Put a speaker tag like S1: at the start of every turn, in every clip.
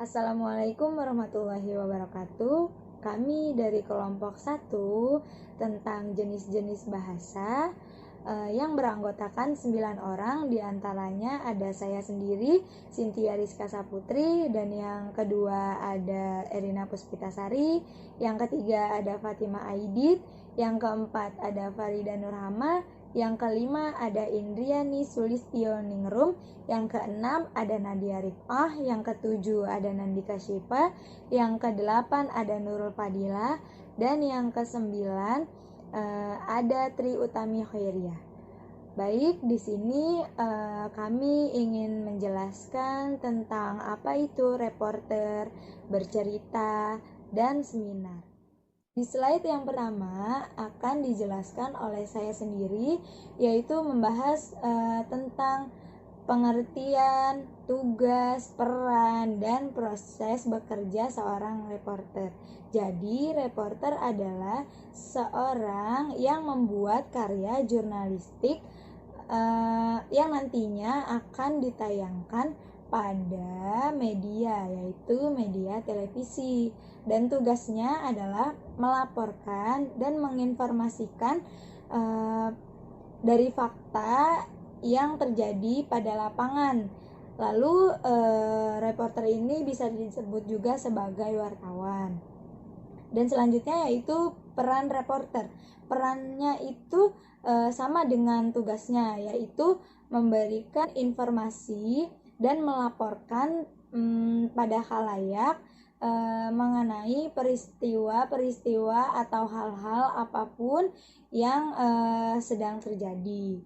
S1: Assalamualaikum warahmatullahi wabarakatuh. Kami dari kelompok 1 tentang jenis-jenis bahasa yang beranggotakan 9 orang, diantaranya ada saya sendiri, Cynthia Rizka Saputri, dan yang kedua ada Erina Puspitasari, yang ketiga ada Fatima Aidit, yang keempat ada Farida Nurhama, yang kelima ada Indriani Sulistioningrum, yang keenam ada Nadia Rifah, yang ketujuh ada Nandika Syifa, yang kedelapan ada Nurul Fadila, dan yang kesembilan ada Tri Utami Khairiyah. Baik, di sini kami ingin menjelaskan tentang apa itu reporter, bercerita, dan seminar. Di slide yang pertama akan dijelaskan oleh saya sendiri, yaitu membahas tentang pengertian, tugas, peran, dan proses bekerja seorang reporter. Jadi, reporter adalah seorang yang membuat karya jurnalistik yang nantinya akan ditayangkan pada media, yaitu media televisi, dan tugasnya adalah melaporkan dan menginformasikan dari fakta yang terjadi pada lapangan. Lalu reporter ini bisa disebut juga sebagai wartawan. Dan selanjutnya yaitu peran reporter. Perannya itu sama dengan tugasnya, yaitu memberikan informasi dan melaporkan pada khalayak mengenai peristiwa-peristiwa atau hal-hal apapun yang sedang terjadi.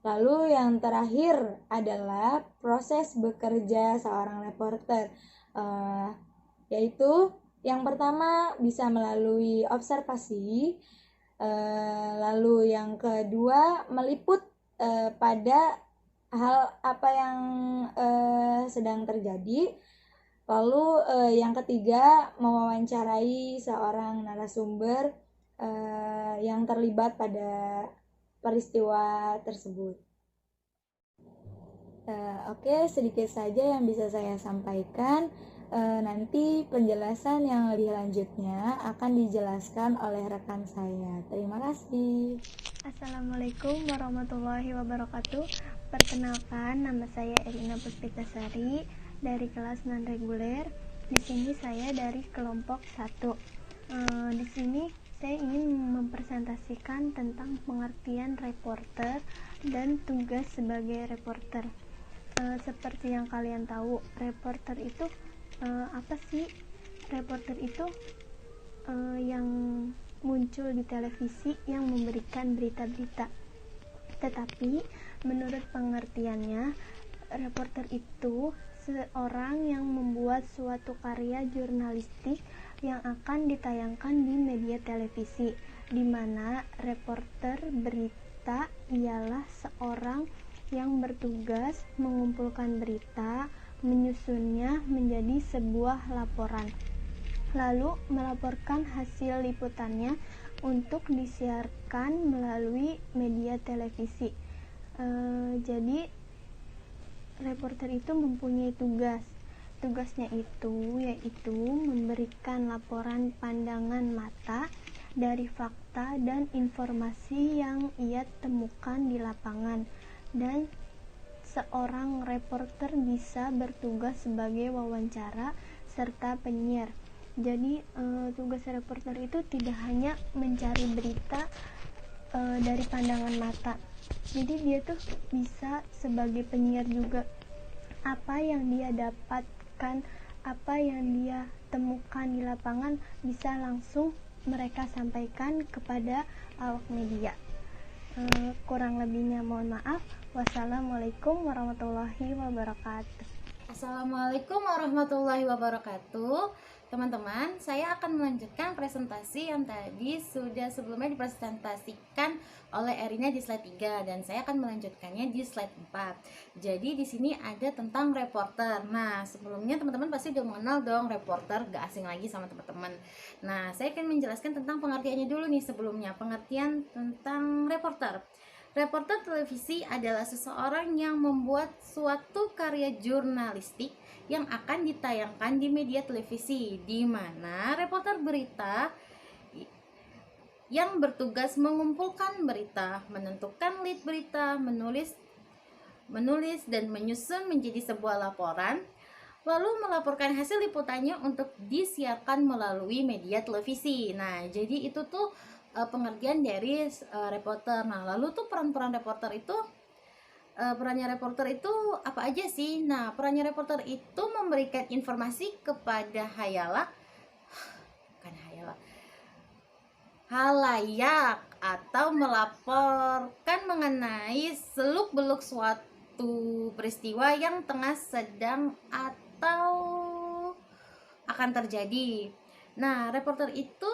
S1: Lalu yang terakhir adalah proses bekerja seorang reporter, yaitu yang pertama bisa melalui observasi, lalu yang kedua meliput pada hal apa yang sedang terjadi, lalu yang ketiga mewawancarai seorang narasumber yang terlibat pada peristiwa tersebut. Oke, sedikit saja yang bisa saya sampaikan. Nanti penjelasan yang lebih lanjutnya akan dijelaskan oleh rekan saya. Terima kasih.
S2: Assalamualaikum warahmatullahi wabarakatuh. Perkenalkan, nama saya Erina Puspitasari dari kelas non reguler. Di sini saya dari kelompok 1. Di sini saya ingin mempresentasikan tentang pengertian reporter dan tugas sebagai reporter. Seperti yang kalian tahu, reporter itu apa sih? Reporter itu yang muncul di televisi yang memberikan berita-berita. Tetapi menurut pengertiannya, reporter itu seorang yang membuat suatu karya jurnalistik yang akan ditayangkan di media televisi, di mana reporter berita ialah seorang yang bertugas mengumpulkan berita, menyusunnya menjadi sebuah laporan, lalu melaporkan hasil liputannya untuk disiarkan melalui media televisi. Jadi reporter itu mempunyai tugasnya itu yaitu memberikan laporan pandangan mata dari fakta dan informasi yang ia temukan di lapangan, dan seorang reporter bisa bertugas sebagai wawancara serta penyiar. Jadi tugas reporter itu tidak hanya mencari berita dari pandangan mata, jadi dia tuh bisa sebagai penyiar juga. Apa yang dia dapatkan, apa yang dia temukan di lapangan bisa langsung mereka sampaikan kepada awak media. Kurang lebihnya mohon maaf. Wassalamualaikum warahmatullahi wabarakatuh.
S3: Assalamualaikum warahmatullahi wabarakatuh. Teman-teman, saya akan melanjutkan presentasi yang tadi sudah sebelumnya dipresentasikan oleh Erina di slide 3, dan saya akan melanjutkannya di slide 4. Jadi di sini ada tentang reporter. Nah, sebelumnya teman-teman pasti udah mengenal dong reporter, gak asing lagi sama teman-teman. Nah, saya akan menjelaskan tentang pengertiannya dulu nih sebelumnya. Pengertian tentang reporter. Reporter televisi adalah seseorang yang membuat suatu karya jurnalistik yang akan ditayangkan di media televisi, di mana reporter berita yang bertugas mengumpulkan berita, menentukan lead berita, menulis dan menyusun menjadi sebuah laporan, lalu melaporkan hasil liputannya untuk disiarkan melalui media televisi. Nah, jadi itu tuh pengertian dari reporter. Nah, lalu tuh peran-peran reporter itu perannya reporter itu apa aja sih? Nah, perannya reporter itu memberikan informasi kepada halayak atau melaporkan mengenai seluk-beluk suatu peristiwa yang tengah sedang atau akan terjadi. Nah, reporter itu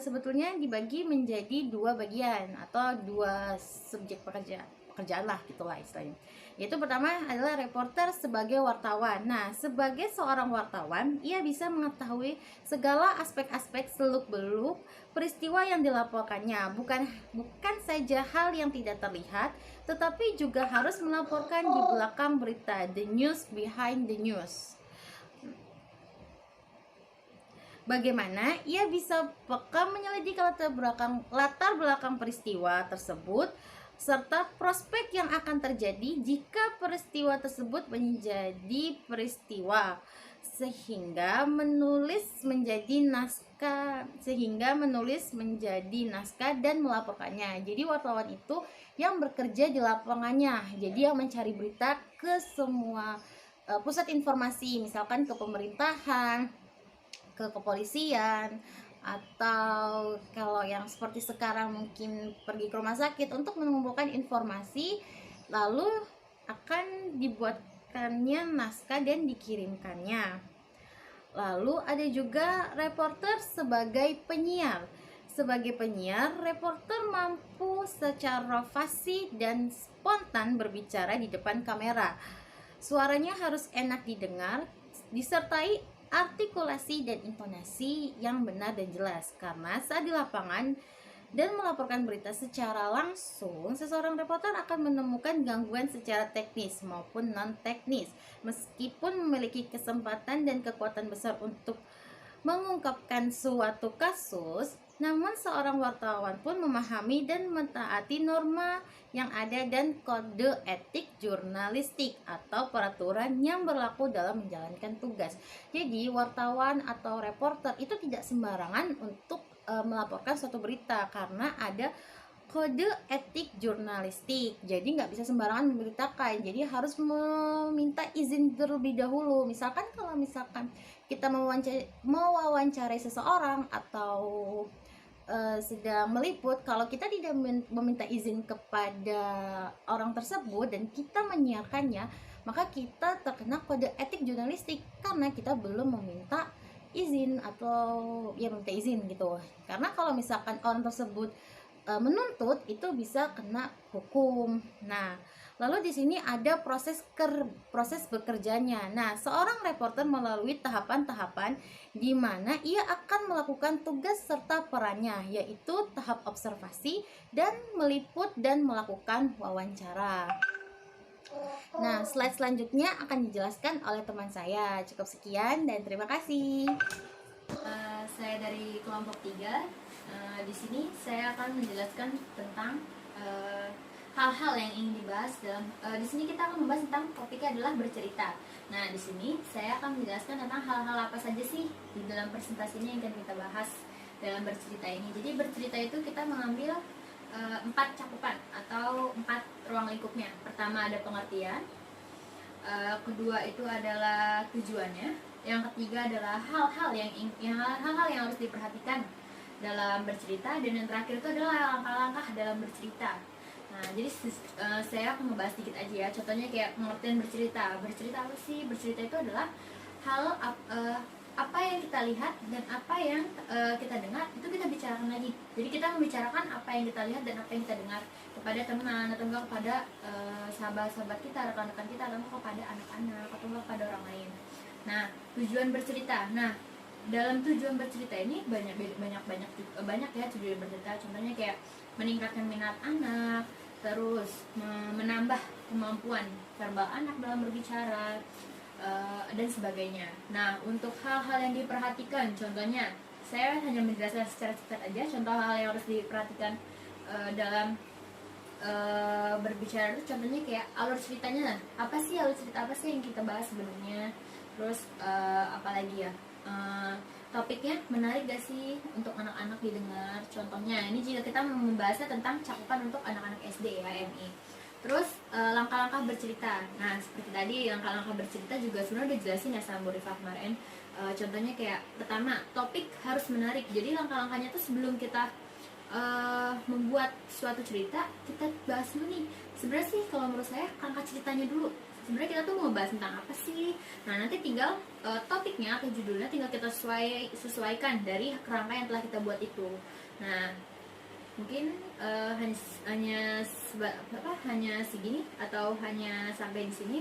S3: sebetulnya dibagi menjadi dua bagian atau dua subjek pekerjaan lah, gitulah istilahnya. Yaitu pertama adalah reporter sebagai wartawan. Nah, sebagai seorang wartawan, ia bisa mengetahui segala aspek-aspek seluk-beluk peristiwa yang dilaporkannya. Bukan saja hal yang tidak terlihat, tetapi juga harus melaporkan di belakang berita, the news behind the news. Bagaimana ia bisa peka menyelidiki latar belakang peristiwa tersebut serta prospek yang akan terjadi jika peristiwa tersebut menjadi peristiwa, sehingga menulis menjadi naskah dan melaporkannya. Jadi wartawan itu yang bekerja di lapangannya, jadi yang mencari berita ke semua pusat informasi, misalkan ke pemerintahan, ke kepolisian, atau kalau yang seperti sekarang mungkin pergi ke rumah sakit untuk mengumpulkan informasi, lalu akan dibuatkannya naskah dan dikirimkannya. Lalu ada juga reporter sebagai penyiar. Sebagai penyiar, reporter mampu secara fasih dan spontan berbicara di depan kamera. Suaranya harus enak didengar, disertai artikulasi dan intonasi yang benar dan jelas, karena saat di lapangan dan melaporkan berita secara langsung, seseorang reporter akan menemukan gangguan secara teknis maupun non-teknis. Meskipun memiliki kesempatan dan kekuatan besar untuk mengungkapkan suatu kasus, namun seorang wartawan pun memahami dan mentaati norma yang ada dan kode etik jurnalistik atau peraturan yang berlaku dalam menjalankan tugas. Jadi wartawan atau reporter itu tidak sembarangan untuk melaporkan suatu berita, karena ada kode etik jurnalistik. Jadi nggak bisa sembarangan memberitakan, jadi harus meminta izin terlebih dahulu. Misalkan kalau kita mewawancarai seseorang atau sedang meliput, kalau kita tidak meminta izin kepada orang tersebut dan kita menyiarkannya, maka kita terkena kode etik jurnalistik karena kita belum meminta izin atau minta izin gitu. Karena kalau misalkan orang tersebut menuntut, itu bisa kena hukum. Nah, lalu di sini ada proses bekerjanya. Nah, seorang reporter melalui tahapan-tahapan di mana ia akan melakukan tugas serta perannya, yaitu tahap observasi dan meliput dan melakukan wawancara. Nah, slide selanjutnya akan dijelaskan oleh teman saya. Cukup sekian dan terima kasih. Saya dari kelompok 3. Di sini saya akan menjelaskan tentang hal-hal yang ingin dibahas dalam di sini kita akan membahas tentang topiknya adalah bercerita. Nah, di sini saya akan menjelaskan tentang hal-hal apa saja sih di dalam presentasi ini yang akan kita bahas dalam bercerita ini. Jadi bercerita itu kita mengambil 4 cakupan atau 4 ruang lingkupnya. Pertama ada pengertian, kedua itu adalah tujuannya, yang ketiga adalah hal-hal yang harus diperhatikan dalam bercerita, dan yang terakhir itu adalah langkah-langkah dalam bercerita. Nah, jadi saya akan membahas sedikit aja ya. Contohnya kayak pengertian bercerita. Bercerita apa sih? Bercerita itu adalah hal apa yang kita lihat dan apa yang kita dengar, itu kita bicarakan lagi. Jadi kita membicarakan apa yang kita lihat dan apa yang kita dengar kepada teman, atau enggak kepada sahabat-sahabat kita, rekan-rekan kita, atau kepada anak-anak, atau enggak kepada orang lain. Nah, tujuan bercerita. Nah, dalam tujuan bercerita ini banyak ya tujuan bercerita. Contohnya kayak meningkatkan minat anak,
S4: terus menambah kemampuan verbal anak dalam berbicara, dan sebagainya. Nah, untuk hal-hal yang diperhatikan, contohnya saya hanya menjelaskan secara singkat aja contoh hal yang harus diperhatikan dalam berbicara itu, contohnya kayak alur ceritanya. Apa sih alur cerita, apa sih yang kita bahas sebenarnya, terus apalagi ya, topiknya menarik gak sih untuk anak-anak didengar. Contohnya ini jika kita membahasnya tentang cakupan untuk anak-anak SD ya, MI. Terus langkah-langkah bercerita. Nah, seperti tadi langkah-langkah bercerita juga sebenarnya udah jelasin ya sama Bu Rifah kemarin. Contohnya kayak pertama, topik harus menarik. Jadi langkah-langkahnya tuh sebelum kita membuat suatu cerita, kita bahas dulu nih. Sebenarnya sih kalau menurut saya angkat ceritanya dulu. Sebenarnya kita tuh mau bahas tentang apa sih? Nah, nanti tinggal topiknya atau judulnya tinggal kita sesuaikan dari kerangka yang telah kita buat itu. Nah, mungkin hanya segini atau hanya sampai di sini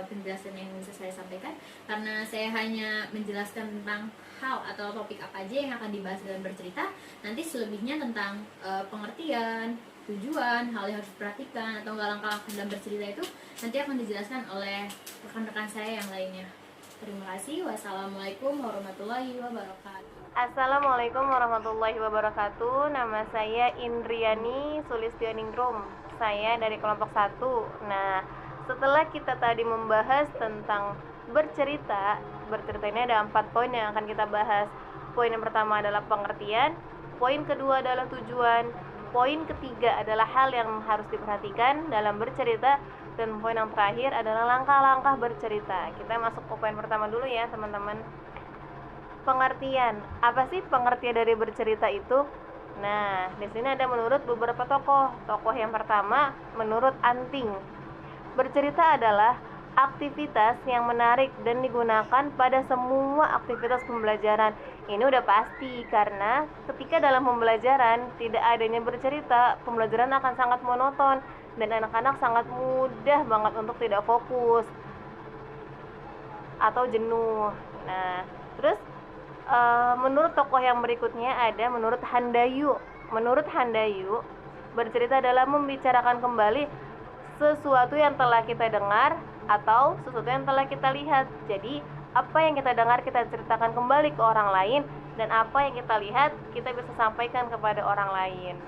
S4: penjelasan yang bisa saya sampaikan, karena saya hanya menjelaskan tentang hal atau topik apa aja yang akan dibahas dalam bercerita. Nanti selebihnya tentang pengertian, tujuan, hal yang harus diperhatikan atau langkah-langkah dalam bercerita itu nanti akan dijelaskan oleh rekan-rekan saya yang lainnya. Terima kasih. Wassalamualaikum warahmatullahi wabarakatuh.
S5: Assalamualaikum warahmatullahi wabarakatuh. Nama saya Indriani Sulistioningrum. Saya dari kelompok 1. Nah, setelah kita tadi membahas tentang bercerita ini ada 4 poin yang akan kita bahas. Poin yang pertama adalah pengertian, poin kedua adalah tujuan, poin ketiga adalah hal yang harus diperhatikan dalam bercerita, dan poin yang terakhir adalah langkah-langkah bercerita. Kita masuk ke poin pertama dulu ya, teman-teman. Pengertian. Apa sih pengertian dari bercerita itu? Nah, di sini ada menurut beberapa tokoh. Tokoh yang pertama menurut Anting. Bercerita adalah aktivitas yang menarik dan digunakan pada semua aktivitas pembelajaran. Ini udah pasti, karena ketika dalam pembelajaran tidak adanya bercerita, pembelajaran akan sangat monoton dan anak-anak sangat mudah banget untuk tidak fokus atau jenuh. Nah, terus menurut tokoh yang berikutnya ada menurut Handayu. Menurut Handayu, bercerita adalah membicarakan kembali sesuatu yang telah kita dengar atau sesuatu yang telah kita lihat. Jadi, apa yang kita dengar kita ceritakan kembali ke orang lain, dan apa yang kita lihat kita bisa sampaikan kepada orang lain.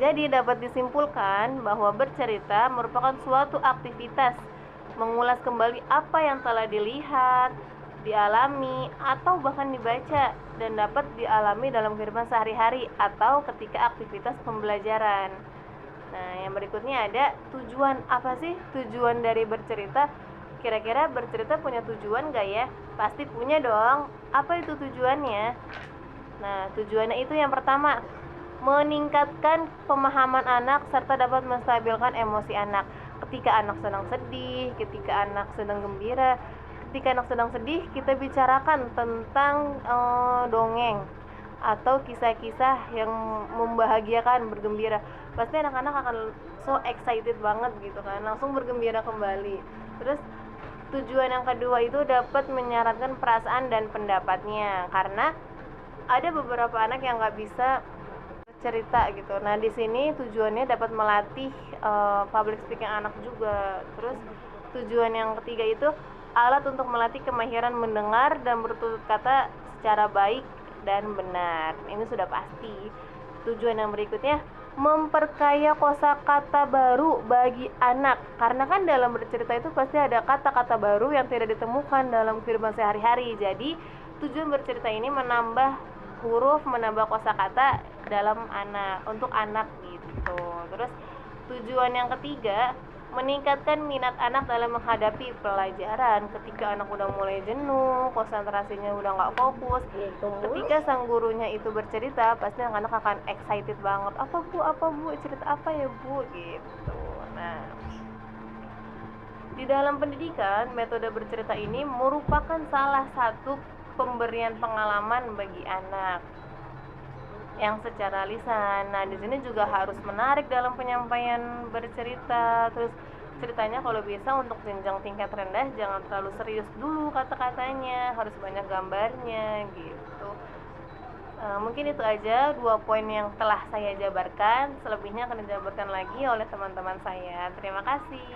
S5: Jadi, dapat disimpulkan bahwa bercerita merupakan suatu aktivitas mengulas kembali apa yang telah dilihat, dialami, atau bahkan dibaca, dan dapat dialami dalam kehidupan sehari-hari atau ketika aktivitas pembelajaran. Nah, yang berikutnya ada tujuan. Apa sih tujuan dari bercerita? Kira-kira bercerita punya tujuan gak ya? Pasti punya dong. Apa itu tujuannya? Nah, tujuannya itu yang pertama, meningkatkan pemahaman anak serta dapat menstabilkan emosi anak. Ketika anak sedang sedih, ketika anak sedang gembira. Ketika anak sedang sedih, kita bicarakan tentang dongeng atau kisah-kisah yang membahagiakan, bergembira. Pasti anak-anak akan so excited banget gitu kan, langsung bergembira kembali. Terus tujuan yang kedua itu dapat menyarankan perasaan dan pendapatnya, karena ada beberapa anak yang nggak bisa cerita gitu. Nah, di sini tujuannya dapat melatih public speaking anak juga. Terus tujuan yang ketiga itu alat untuk melatih kemahiran mendengar dan bertutur kata secara baik dan benar. Ini sudah pasti. Tujuan yang berikutnya, memperkaya kosakata baru bagi anak. Karena kan dalam bercerita itu pasti ada kata-kata baru yang tidak ditemukan dalam kehidupan sehari-hari. Jadi, tujuan bercerita ini menambah huruf, menambah kosakata dalam anak, untuk anak gitu. Terus tujuan yang ketiga, meningkatkan minat anak dalam menghadapi pelajaran. Ketika anak udah mulai jenuh, konsentrasinya udah nggak fokus, ketika sang gurunya itu bercerita, pasti anak-anak akan excited banget. Apa bu, cerita apa ya bu, gitu. Nah, di dalam pendidikan, metode bercerita ini merupakan salah satu pemberian pengalaman bagi anak yang secara lisan. Nah, di sini juga harus menarik dalam penyampaian bercerita. Terus ceritanya kalau bisa untuk jenjang tingkat rendah jangan terlalu serius dulu kata-katanya, harus banyak gambarnya gitu. Mungkin itu aja 2 poin yang telah saya jabarkan. Selebihnya akan dijabarkan lagi oleh teman-teman saya. Terima kasih.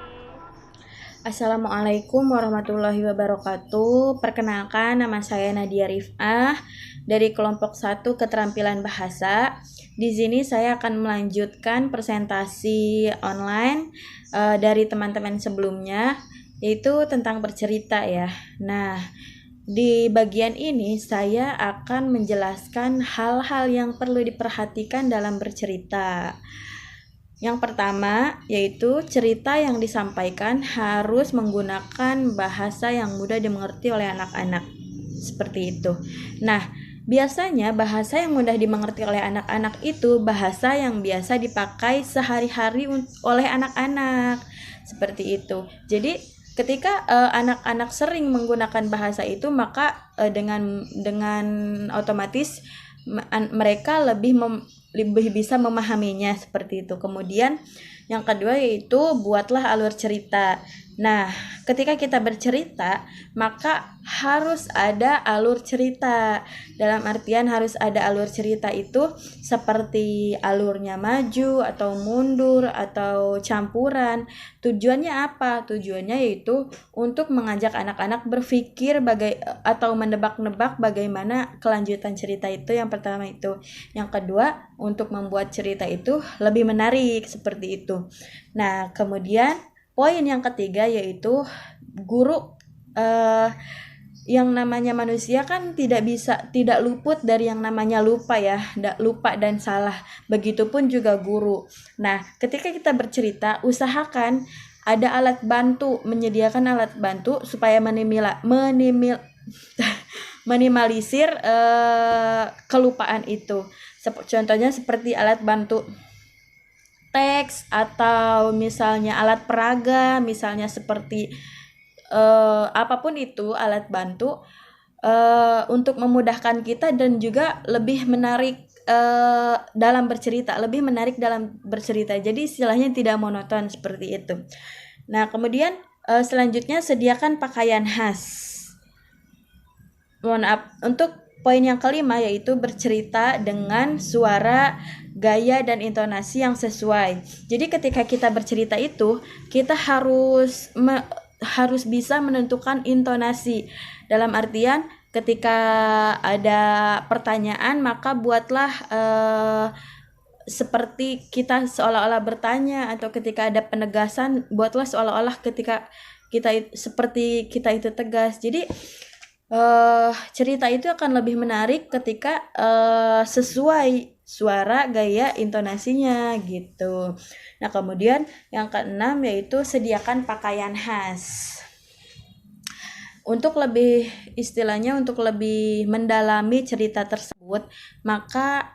S1: Assalamualaikum warahmatullahi wabarakatuh. Perkenalkan, nama saya Nadia Rifah dari kelompok 1 keterampilan bahasa. Di sini saya akan melanjutkan presentasi online dari teman-teman sebelumnya, yaitu tentang bercerita ya. Nah, di bagian ini saya akan menjelaskan hal-hal yang perlu diperhatikan dalam bercerita. Yang pertama yaitu cerita yang disampaikan harus menggunakan bahasa yang mudah dimengerti oleh anak-anak. Seperti itu. Nah, biasanya bahasa yang mudah dimengerti oleh anak-anak itu bahasa yang biasa dipakai sehari-hari oleh anak-anak. Seperti itu. Jadi ketika anak-anak sering menggunakan bahasa itu, maka dengan otomatis mereka lebih bisa memahaminya seperti itu. Kemudian yang kedua yaitu buatlah alur cerita. Nah, ketika kita bercerita, maka harus ada alur cerita. Dalam artian harus ada alur cerita itu seperti alurnya maju atau mundur atau campuran. Tujuannya apa? Tujuannya yaitu untuk mengajak anak-anak berpikir atau menebak-nebak bagaimana kelanjutan cerita itu. Yang pertama itu. Yang kedua, untuk membuat cerita itu lebih menarik seperti itu. Nah, kemudian poin yang ketiga yaitu guru. Yang namanya manusia kan tidak luput dari yang namanya lupa ya, lupa dan salah. Begitupun juga guru. Nah, ketika kita bercerita, usahakan ada alat bantu, menyediakan alat bantu supaya minimalisir kelupaan itu. Contohnya seperti alat bantu teks atau misalnya alat peraga, misalnya seperti apapun itu alat bantu untuk memudahkan kita dan juga lebih menarik dalam bercerita. Jadi istilahnya tidak monoton seperti itu. Nah, kemudian selanjutnya sediakan pakaian khas. Untuk poin yang kelima yaitu bercerita dengan suara, gaya dan intonasi yang sesuai. Jadi ketika kita bercerita itu, kita harus bisa menentukan intonasi. Dalam artian ketika ada pertanyaan, maka buatlah seperti kita seolah-olah bertanya, atau ketika ada penegasan, buatlah seolah-olah ketika kita itu tegas. Jadi cerita itu akan lebih menarik ketika sesuai suara, gaya, intonasinya gitu. Nah, kemudian yang keenam yaitu sediakan pakaian khas. Untuk lebih mendalami cerita tersebut, maka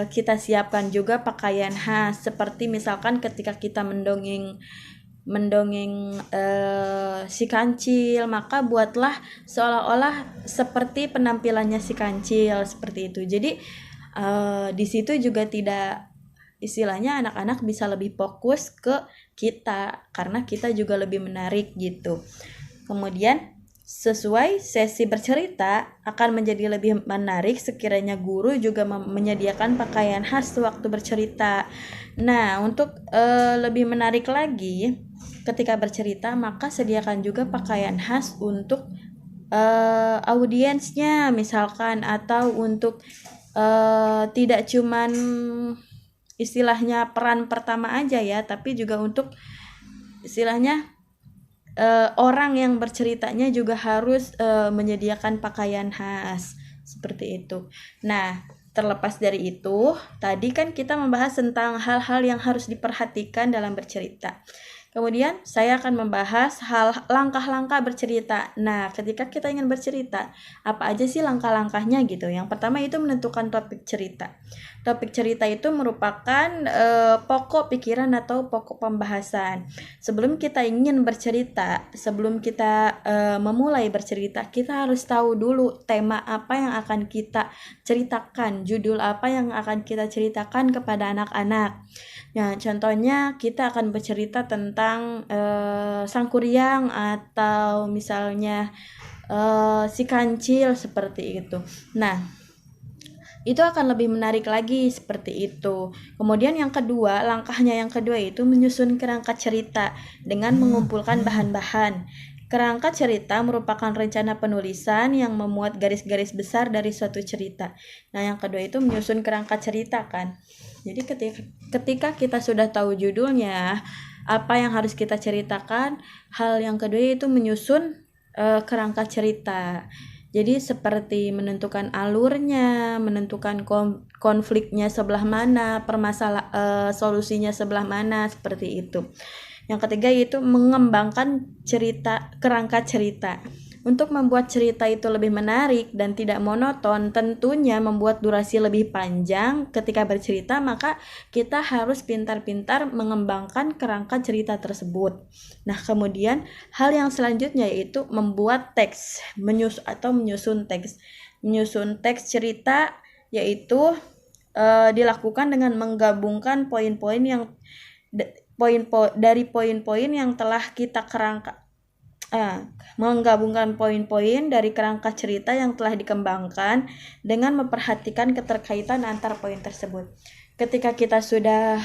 S1: kita siapkan juga pakaian khas. Seperti misalkan ketika kita mendongeng si kancil, maka buatlah seolah-olah seperti penampilannya si kancil seperti itu. Jadi di situ juga tidak, istilahnya anak-anak bisa lebih fokus ke kita karena kita juga lebih menarik gitu. Kemudian sesuai sesi bercerita akan menjadi lebih menarik sekiranya guru juga menyediakan pakaian khas waktu bercerita. Nah, untuk lebih menarik lagi ketika bercerita, maka sediakan juga pakaian khas untuk audiensnya misalkan, atau untuk tidak cuman istilahnya peran pertama aja ya, tapi juga untuk istilahnya orang yang berceritanya juga harus menyediakan pakaian khas seperti itu. Nah, terlepas dari itu, tadi kan kita membahas tentang hal-hal yang harus diperhatikan dalam bercerita. Kemudian saya akan membahas langkah-langkah bercerita. Nah, ketika kita ingin bercerita, apa aja sih langkah-langkahnya gitu. Yang pertama itu menentukan topik cerita. Topik cerita itu merupakan pokok pikiran atau pokok pembahasan. Sebelum kita ingin bercerita, sebelum kita memulai bercerita, kita harus tahu dulu tema apa yang akan kita ceritakan, judul apa yang akan kita ceritakan kepada anak-anak. Nah, contohnya kita akan bercerita tentang Sangkuriang atau misalnya si kancil seperti itu. Nah, itu akan lebih menarik lagi seperti itu. Kemudian yang kedua, langkahnya yang kedua itu menyusun kerangka cerita dengan mengumpulkan bahan-bahan. Kerangka cerita merupakan rencana penulisan yang memuat garis-garis besar dari suatu cerita. Nah, yang kedua itu menyusun kerangka cerita kan. Jadi ketika kita sudah tahu judulnya, apa yang harus kita ceritakan, hal yang kedua itu menyusun kerangka cerita. Jadi seperti menentukan alurnya, menentukan konfliknya sebelah mana, solusinya sebelah mana, seperti itu. Yang ketiga yaitu mengembangkan kerangka cerita. Untuk membuat cerita itu lebih menarik dan tidak monoton, tentunya membuat durasi lebih panjang ketika bercerita, maka kita harus pintar-pintar mengembangkan kerangka cerita tersebut. Nah, kemudian hal yang selanjutnya yaitu membuat teks, menyusun teks. Menyusun teks cerita yaitu dilakukan dengan menggabungkan poin-poin yang telah kita menggabungkan poin-poin dari kerangka cerita yang telah dikembangkan dengan memperhatikan keterkaitan antar poin tersebut. Ketika kita sudah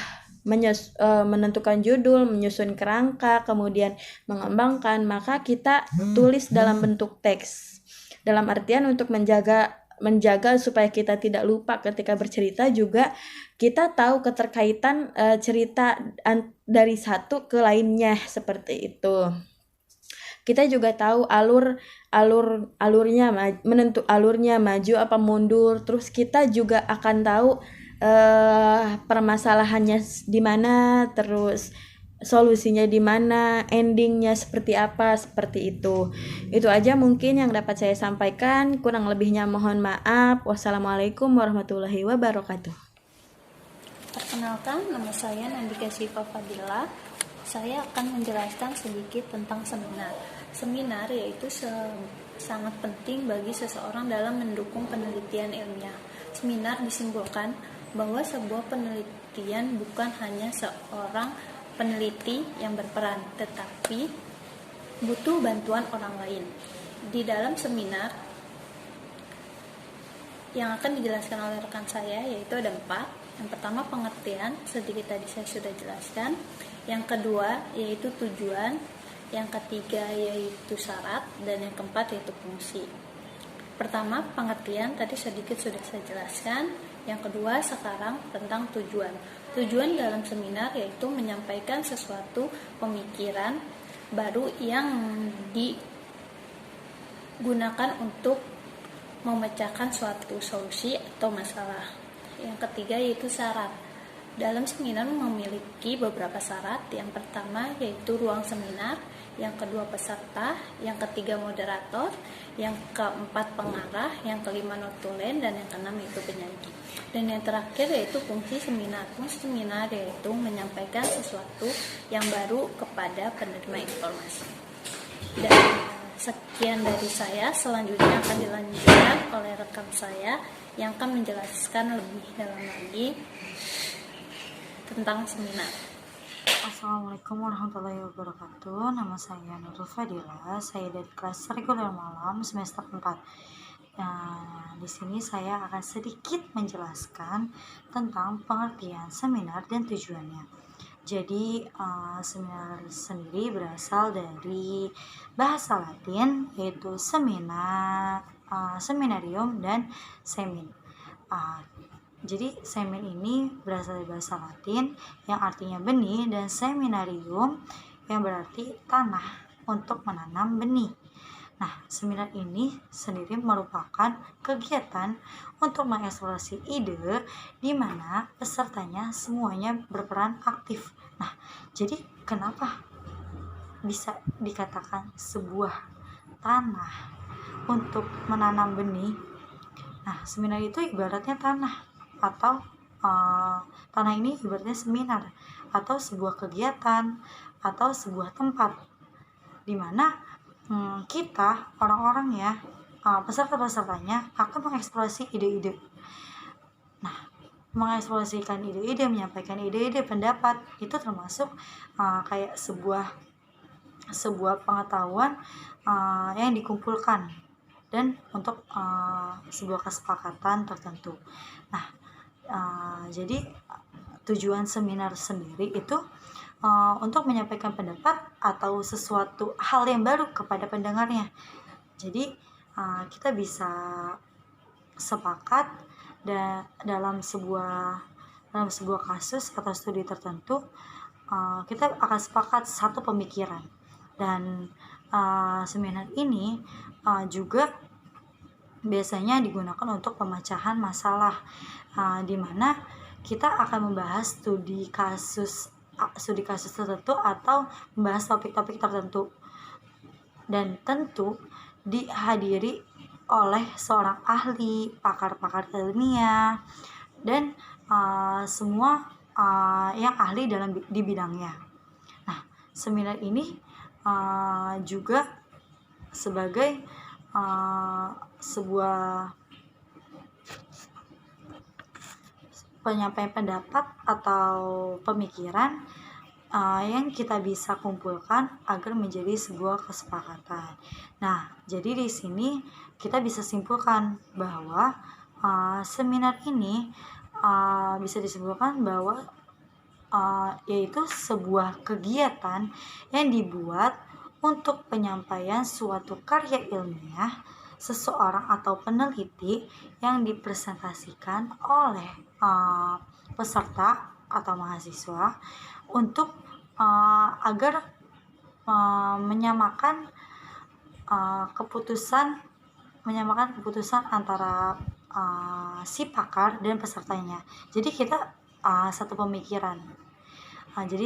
S1: menentukan judul, menyusun kerangka, kemudian mengembangkan, maka kita tulis dalam bentuk teks. Dalam artian untuk menjaga supaya kita tidak lupa ketika bercerita, juga kita tahu keterkaitan cerita dari satu ke lainnya, seperti itu. Kita juga tahu alurnya, alurnya maju apa mundur. Terus kita juga akan tahu permasalahannya di mana, terus solusinya di mana, endingnya seperti apa, seperti itu. Itu aja mungkin yang dapat saya sampaikan. Kurang lebihnya mohon maaf. Wassalamualaikum warahmatullahi wabarakatuh.
S2: Perkenalkan, nama saya Nandika Syifa Fadila. Saya akan menjelaskan sedikit tentang seminar. Seminar yaitu sangat penting bagi seseorang dalam mendukung penelitian ilmiah. Seminar disimbolkan bahwa sebuah penelitian bukan hanya seorang peneliti yang berperan, tetapi butuh bantuan orang lain. Di dalam seminar yang akan dijelaskan oleh rekan saya yaitu ada 4. Yang pertama pengertian, sedikit tadi saya sudah jelaskan. Yang kedua yaitu tujuan, yang ketiga yaitu syarat, dan yang keempat yaitu fungsi. Pertama pengertian, tadi sedikit sudah saya jelaskan. Yang kedua sekarang tentang tujuan. Tujuan dalam seminar yaitu menyampaikan sesuatu pemikiran baru yang digunakan untuk memecahkan suatu solusi atau masalah. Yang ketiga yaitu syarat. Dalam seminar memiliki beberapa syarat. Yang pertama yaitu ruang seminar, yang kedua peserta, yang ketiga moderator, yang keempat pengarah, yang kelima notulen, dan yang keenam yaitu penyaji. Dan yang terakhir yaitu fungsi seminar. Fungsi seminar yaitu menyampaikan sesuatu yang baru kepada penerima informasi. Dan sekian dari saya, selanjutnya akan dilanjutkan oleh rekan saya yang akan menjelaskan lebih dalam lagi tentang seminar.
S6: Assalamualaikum warahmatullahi wabarakatuh. Nama saya Nurul Fadila. Saya dari kelas reguler malam semester 4. Nah, di sini saya akan sedikit menjelaskan tentang pengertian seminar dan tujuannya. Jadi, seminar sendiri berasal dari bahasa Latin yaitu seminarium dan semin. Jadi semen ini berasal dari bahasa Latin yang artinya benih, dan seminarium yang berarti tanah untuk menanam benih. Nah, seminar ini sendiri merupakan kegiatan untuk mengeksplorasi ide di mana pesertanya semuanya berperan aktif. Nah, jadi kenapa bisa dikatakan sebuah tanah untuk menanam benih? Nah, seminar itu ibaratnya tanah, atau tanah ini ibaratnya seminar atau sebuah kegiatan atau sebuah tempat di mana kita orang-orangnya, peserta-pesertanya akan mengeksplorasi ide-ide. Nah, mengeksplorasikan ide-ide, menyampaikan ide-ide, pendapat itu termasuk kayak sebuah pengetahuan yang dikumpulkan dan untuk sebuah kesepakatan tertentu. Nah, jadi tujuan seminar sendiri itu untuk menyampaikan pendapat atau sesuatu hal yang baru kepada pendengarnya. Jadi kita bisa sepakat dalam sebuah kasus atau studi tertentu, kita akan sepakat satu pemikiran. Dan seminar ini juga biasanya digunakan untuk pemecahan masalah, di mana kita akan membahas studi kasus tertentu atau membahas topik-topik tertentu, dan tentu dihadiri oleh seorang ahli, pakar-pakar ilmiah, dan semua yang ahli di bidangnya. Nah, seminar ini juga sebagai sebuah penyampaian pendapat atau pemikiran yang kita bisa kumpulkan agar menjadi sebuah kesepakatan. Nah, jadi di sini kita bisa simpulkan bahwa seminar ini bisa disimpulkan bahwa yaitu sebuah kegiatan yang dibuat untuk penyampaian suatu karya ilmiah seseorang atau peneliti yang dipresentasikan oleh peserta atau mahasiswa untuk agar menyamakan keputusan antara si pakar dan pesertanya. Jadi kita satu pemikiran. Jadi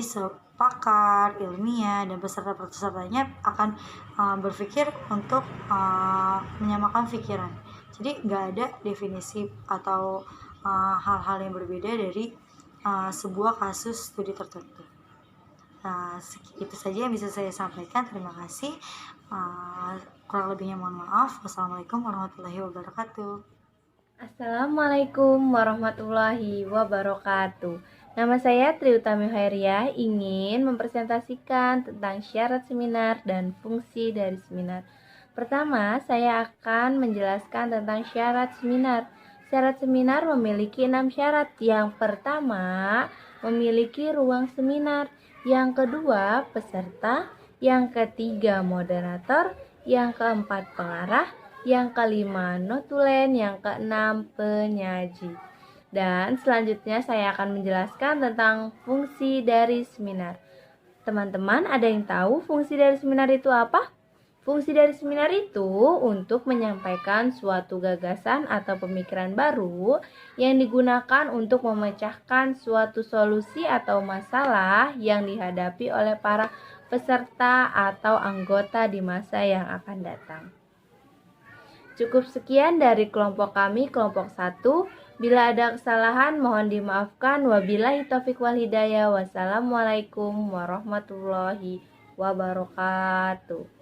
S6: pakar ilmiah dan pesertanya akan berpikir untuk menyamakan pikiran. Jadi nggak ada definisi atau hal-hal yang berbeda dari sebuah kasus studi tertentu. Itu saja yang bisa saya sampaikan. Terima kasih. Kurang lebihnya mohon maaf. Wassalamualaikum warahmatullahi wabarakatuh.
S1: Assalamualaikum warahmatullahi wabarakatuh. Nama saya Tri Utami Hairiah, ingin mempresentasikan tentang syarat seminar dan fungsi dari seminar. Pertama, saya akan menjelaskan tentang syarat seminar. Syarat seminar memiliki 6 syarat. Yang pertama, memiliki ruang seminar. Yang kedua, peserta. Yang ketiga, moderator. Yang keempat, pengarah. Yang kelima, notulen. Yang keenam, penyaji. Dan selanjutnya saya akan menjelaskan tentang fungsi dari seminar. Teman-teman, ada yang tahu fungsi dari seminar itu apa? Fungsi dari seminar itu untuk menyampaikan suatu gagasan atau pemikiran baru yang digunakan untuk memecahkan suatu solusi atau masalah yang dihadapi oleh para peserta atau anggota di masa yang akan datang. Cukup sekian dari kelompok kami, kelompok 1. Bila ada kesalahan mohon dimaafkan. Wabillahi taufiq wal hidayah. Wassalamualaikum warahmatullahi wabarakatuh.